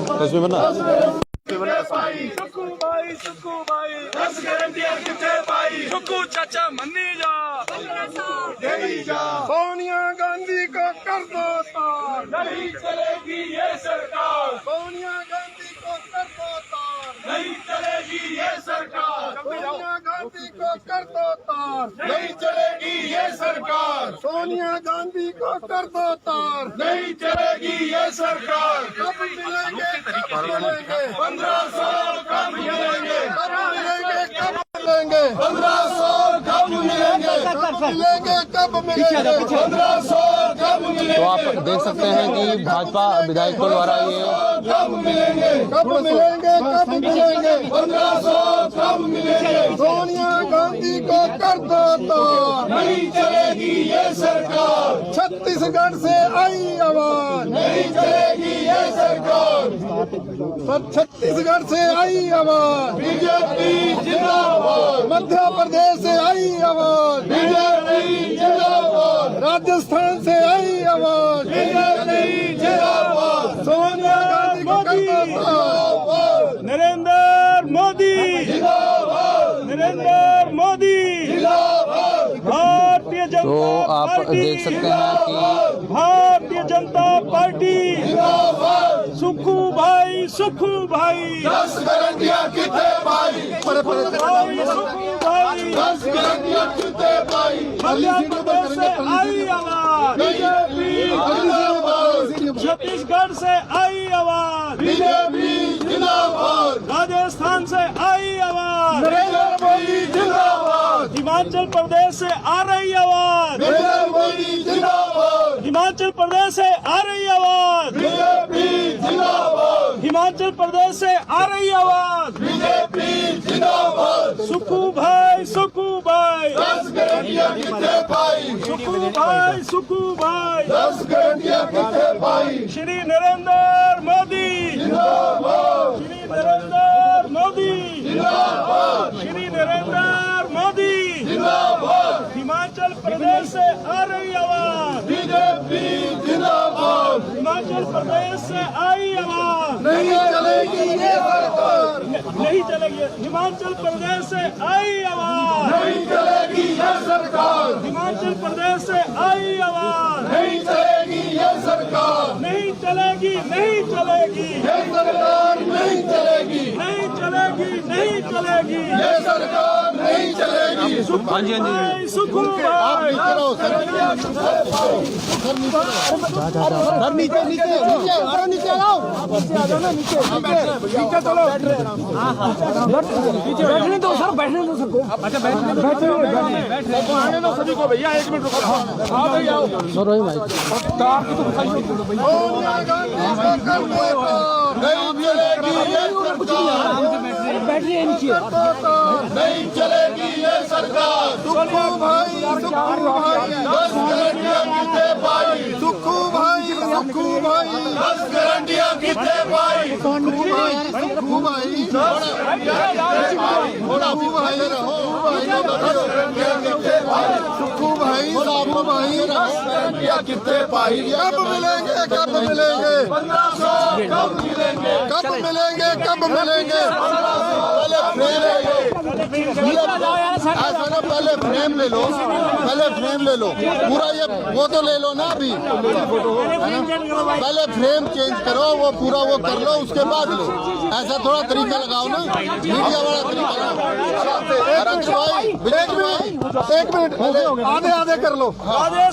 तस्वीर बना सुक्कू चाचा मन्नी जा सोनिया गांधी को कर दो तार, नहीं चलेगी ये सरकार, सोनिया गांधी को कर दो तार, नहीं चलेगी ये सरकार, सोनिया गांधी को कर दो तार, नहीं चलेगी ये सरकार, सोनिया गांधी को कर दो तार। नहीं चलेगी ये सरकार। कब मिलेंगे, कब मिलेंगे, 1500 कब मिलेंगे, कब मिलेंगे, कब मिलेंगे, 1500 कब मिलेंगे, कब मिलेंगे, कब मिलेंगे, 1500 कब मिलेंगे। तो आप देख सकते हैं कि भाजपा विधायकों द्वारा ये कब मिलेंगे, कब मिलेंगे, कब मिलेंगे, 1500 कब मिलेंगे। सोनिया गांधी को कर दो तार। नहीं चलेगी ये सरकार, छत्तीसगढ़ से आई आवाज, नहीं चलेगी ये सरकार। सर छत्तीसगढ़ से आई आवाज, बीजेपी जिंदाबाद, मध्य प्रदेश से आई आवाज, बीजेपी जिंदाबाद, राजस्थान से आई आवाज, बीजेपी जिंदाबाद। सोनिया गांधी को कर दो तार। नरेंद्र मोदी जिंदाबाद, नरेंद्र मोदी जिंदाबाद, भारतीय जनता तो आप पार्टी देख सकते हैं कि भारतीय जनता पार्टी जिंदाबाद। सुखू भाई 10 गारंटियां कितने पाई, भाई सुखू भाई 10 गारंटियां कितने पाई। मध्य प्रदेश से आई आवाज, बीजेपी जिंदाबाद, छत्तीसगढ़ से आई आवाज, बीजेपी जिंदाबाद, राजस्थान से आई आवाज, नरेंद्र मोदी जिंदाबाद, हिमाचल प्रदेश से आ रही आवाज, नरेंद्र मोदी जिंदाबाद, हिमाचल प्रदेश से आ रही आवाज, बीजेपी जिंदाबाद, हिमाचल प्रदेश से आ रही आवाज। बीजेपी जिंदाबाद। सुखू भाई 10 गारंटियां कितने पाई, सुखू भाई 10 गारंटियां कितने पाई। श्री नरेंद्र मोदी जिंदाबाद, श्री नरेंद्र मोदी जिंदाबाद, श्री नरेंद्र मोदी जिंदाबाद, हिमाचल प्रदेश से आ रही आवाज, बीजेपी जिंदाबाद। हिमाचल प्रदेश से आई आवाज, नहीं चलेगी ये सरकार, नहीं चलेगी, हिमाचल प्रदेश से आई आवाज, नहीं चलेगी ये सरकार, हिमाचल प्रदेश से आई आवाज, नहीं चलेगी ये सरकार, नहीं चलेगी, नहीं चलेगी, ये सरकार नहीं चलेगी, नहीं चलेगी, नहीं चलेगी। ये सरकार नहीं चलेगी। हाँ जी सुखू भाई सर नीचे नीचे नीचे अरे नीचे आओ, नीचे चलो बैठने दो सर, बैठने दो सबको। अच्छा बैठने आने दो सभी को भैया, 1 मिनट रुको। आओ भैया आओ। रोहित भाई सोनिया गांधी को कर दो तार। नहीं चलेगी ये सरकार, बैठिए नीचे। नहीं चलेगी ये सरकार। सुखू भाई 10 गारंटियां कितने पाई, सुखू भाई 10 गारंटियां कितने पाई। सुखू भाई सुखू भाई रहो, सुखू भाई गारंटियां कितने पाई। कब मिलेंगे, कब मिलेंगे, 1500 कब मिलेंगे, कब मिलेंगे, कब मिलेंगे। पहले फ्रेम ले लो, पहले फ्रेम ले लो पूरा, ये वो तो ले लो ना अभी, पहले फ्रेम चेंज करो, वो पूरा वो कर लो, उसके बाद लो। ऐसा थोड़ा तरीका लगाओ ना, मीडिया वाला तरीका लगाओ। भाई 1 मिनट आधे आधे कर लो, आधे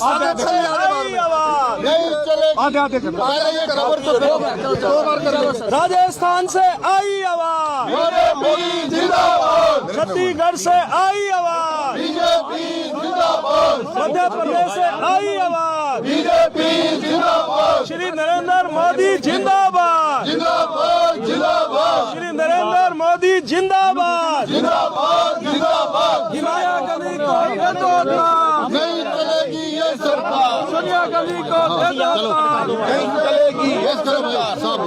नहीं चले, आधे कर लो, पहले ये खबर तो करो, 2 बार कर लो। राजस्थान से आई आवाज, बीजेपी जिंदाबाद, छत्तीसगढ़ से आई आवाज, बीजेपी जिंदाबाद, मध्य प्रदेश से आई आवाज, बीजेपी जिंदाबाद, श्री नरेंद्र मोदी जिंदाबाद, जिंदाबाद, जिंदाबाद, श्री नरेंद्र मोदी जिंदाबाद, जिंदाबाद, जिंदाबाद। हिमाया गांधी को कर दो तार, नहीं चलेगी ये सरकार, सोनिया गांधी को कर दो तार। नहीं चलेगी ये सरकार। सर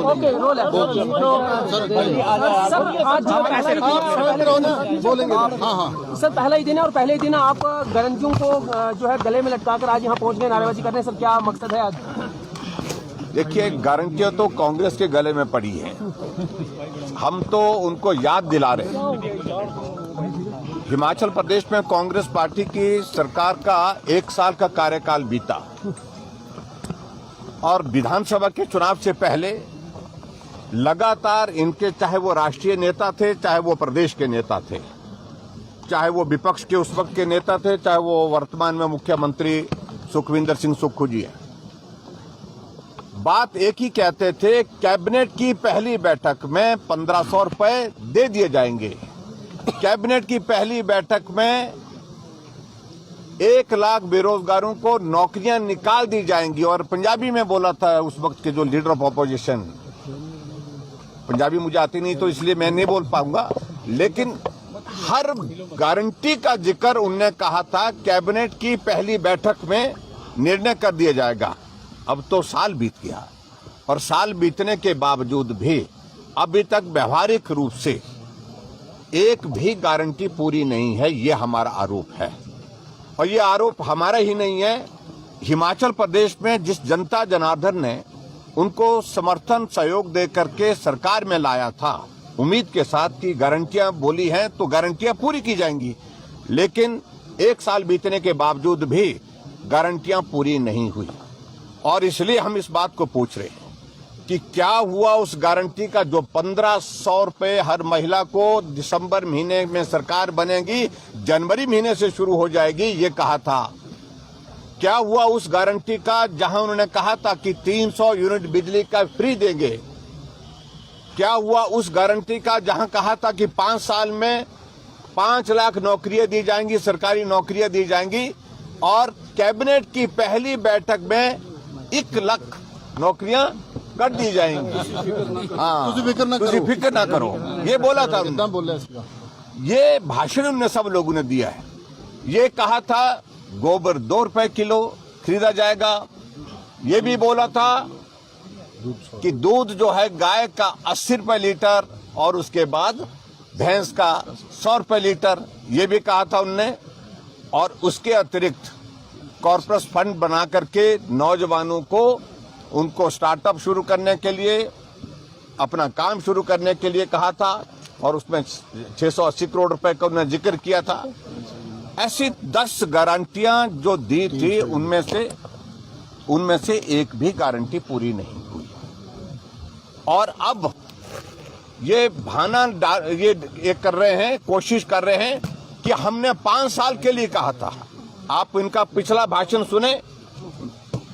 आज जो पैसे बोलेंगे। हाँ हाँ सर पहला ही दिन है और पहले ही दिन आप गारंटियों को जो है गले में लटका कर आज यहाँ पहुँच गए नारेबाजी करने, सर क्या मकसद है आज? देखिए, गारंटियां तो कांग्रेस के गले में पड़ी है। हम तो उनको याद दिला रहे हैं। हिमाचल प्रदेश में कांग्रेस पार्टी की सरकार का 1 साल का कार्यकाल बीता और विधानसभा के चुनाव से पहले लगातार इनके, चाहे वो राष्ट्रीय नेता थे, चाहे वो प्रदेश के नेता थे, चाहे वो विपक्ष के उस वक्त के नेता थे, चाहे वो वर्तमान में मुख्यमंत्री सुखविंदर सिंह सुक्खू जी हैं, बात एक ही कहते थे, कैबिनेट की पहली बैठक में 1500 रुपए दे दिए जाएंगे। कैबिनेट की पहली बैठक में 1 लाख बेरोजगारों को नौकरियां निकाल दी जाएंगी। और पंजाबी में बोला था उस वक्त के जो लीडर ऑफ ऑपोजिशन, पंजाबी मुझे आती नहीं तो इसलिए मैं नहीं बोल पाऊंगा, लेकिन हर गारंटी का जिक्र उनने कहा था कैबिनेट की पहली बैठक में निर्णय कर दिया जाएगा। अब तो साल बीत गया और साल बीतने के बावजूद भी अभी तक व्यवहारिक रूप से एक भी गारंटी पूरी नहीं है। ये हमारा आरोप है और ये आरोप हमारा ही नहीं है। हिमाचल प्रदेश में जिस जनता जनार्दन ने उनको समर्थन सहयोग दे करके सरकार में लाया था, उम्मीद के साथ कि गारंटियां बोली हैं तो गारंटियां पूरी की जाएंगी, लेकिन 1 साल बीतने के बावजूद भी गारंटियां पूरी नहीं हुई। और इसलिए हम इस बात को पूछ रहे हैं कि क्या हुआ उस गारंटी का जो 1500 रुपए हर महिला को दिसंबर महीने में सरकार बनेगी, जनवरी महीने से शुरू हो जाएगी, ये कहा था। क्या हुआ उस गारंटी का जहां उन्होंने कहा था कि 300 यूनिट बिजली का फ्री देंगे? क्या हुआ उस गारंटी का जहां कहा था कि 5 साल में 5 लाख नौकरियां दी जाएंगी, सरकारी नौकरियां दी जाएंगी, और कैबिनेट की पहली बैठक में 1 लाख नौकरियां कर दी जाएंगी। हाँ, तुझे फिक्र ना करो, ये बोला था उन्होंने। ये भाषण उन्होंने सब लोगों ने दिया है। ये कहा था गोबर 2 रुपए किलो खरीदा जाएगा। ये भी बोला था कि दूध जो है गाय का 80 रुपए लीटर और उसके बाद भैंस का 100 रुपए लीटर, ये भी कहा था उनने। और उसके अतिरिक्त कॉर्पोरेट फंड बना करके नौजवानों को, उनको स्टार्टअप शुरू करने के लिए, अपना काम शुरू करने के लिए कहा था, और उसमें 680 करोड़ रुपए का उन्होंने जिक्र किया था। ऐसी 10 गारंटियां जो दी थी, उनमें से एक भी गारंटी पूरी नहीं हुई। और अब ये बहाना ये कर रहे हैं, कोशिश कर रहे हैं कि हमने 5 साल के लिए कहा था। आप इनका पिछला भाषण सुने,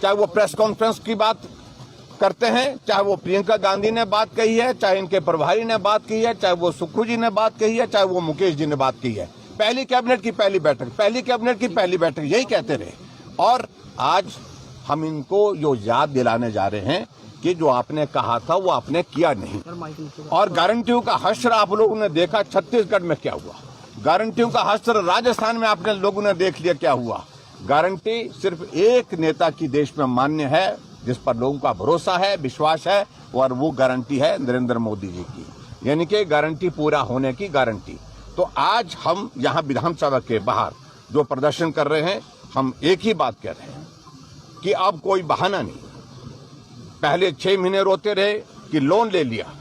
चाहे वो प्रेस कॉन्फ्रेंस की बात करते हैं, चाहे वो प्रियंका गांधी ने बात कही है, चाहे इनके प्रभारी ने बात की है, चाहे वो सुक्खू जी ने बात कही है, चाहे वो मुकेश जी ने बात की है। पहली कैबिनेट की पहली बैठक, पहली कैबिनेट की पहली बैठक, यही कहते रहे। और आज हम इनको जो याद दिलाने जा रहे हैं कि जो आपने कहा था वो आपने किया नहीं। और गारंटियों का हश्र आप लोगों ने देखा छत्तीसगढ़ में क्या हुआ, गारंटियों का हश्र राजस्थान में आपने लोगों ने देख लिया क्या हुआ। गारंटी सिर्फ एक नेता की देश में मान्य है, जिस पर लोगों का भरोसा है, विश्वास है, और वो गारंटी है नरेंद्र मोदी जी की, यानी कि गारंटी पूरा होने की गारंटी। तो आज हम यहाँ विधानसभा के बाहर जो प्रदर्शन कर रहे हैं, हम एक ही बात कह रहे हैं कि अब कोई बहाना नहीं। पहले 6 महीने रोते रहे कि लोन ले लिया,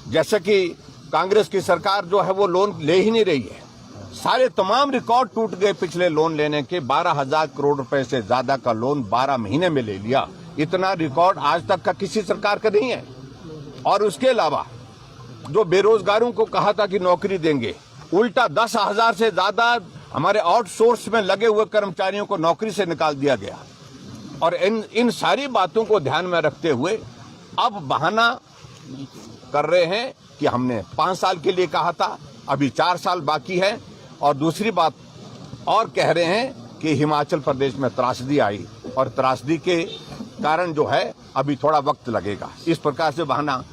जैसे कि कांग्रेस की सरकार जो है वो लोन ले ही नहीं रही है। सारे तमाम रिकॉर्ड टूट गए पिछले लोन लेने के। 12,000 करोड़ रुपए से ज्यादा का लोन 12 महीने में ले लिया। इतना रिकॉर्ड आज तक का किसी सरकार का नहीं है। और उसके अलावा जो बेरोजगारों को कहा था कि नौकरी देंगे, उल्टा 10,000 से ज्यादा हमारे आउटसोर्स में लगे हुए कर्मचारियों को नौकरी से निकाल दिया गया। और इन सारी बातों को ध्यान में रखते हुए अब बहाना कर रहे हैं कि हमने 5 साल के लिए कहा था, अभी 4 साल बाकी है। और दूसरी बात और कह रहे हैं कि हिमाचल प्रदेश में त्रासदी आई और त्रासदी के कारण जो है अभी थोड़ा वक्त लगेगा। इस प्रकार से बहाना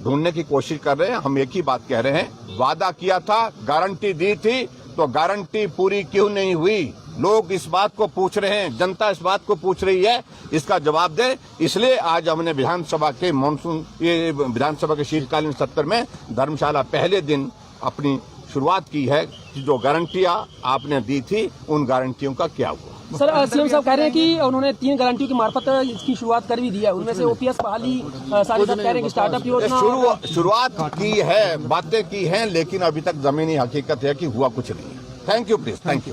ढूंढने की कोशिश कर रहे हैं। हम एक ही बात कह रहे हैं, वादा किया था, गारंटी दी थी, तो गारंटी पूरी क्यों नहीं हुई? लोग इस बात को पूछ रहे हैं, जनता इस बात को पूछ रही है, इसका जवाब दे। इसलिए आज हमने विधानसभा के शीतकालीन सत्र में धर्मशाला पहले दिन अपनी शुरुआत की है कि जो गारंटियां आपने दी थी, उन गारंटियों का क्या हुआ। सर सीएम साहब कह रहे हैं कि उन्होंने 3 गारंटियों की मार्फत इसकी शुरुआत कर भी दी है, उनमें से ओपीएस बहाली सारे सब कह रहे हैं कि स्टार्टअप योजना शुरुआत की है, बातें की हैं, लेकिन अभी तक जमीनी हकीकत है कि हुआ कुछ नहीं। Thank you please, thank you.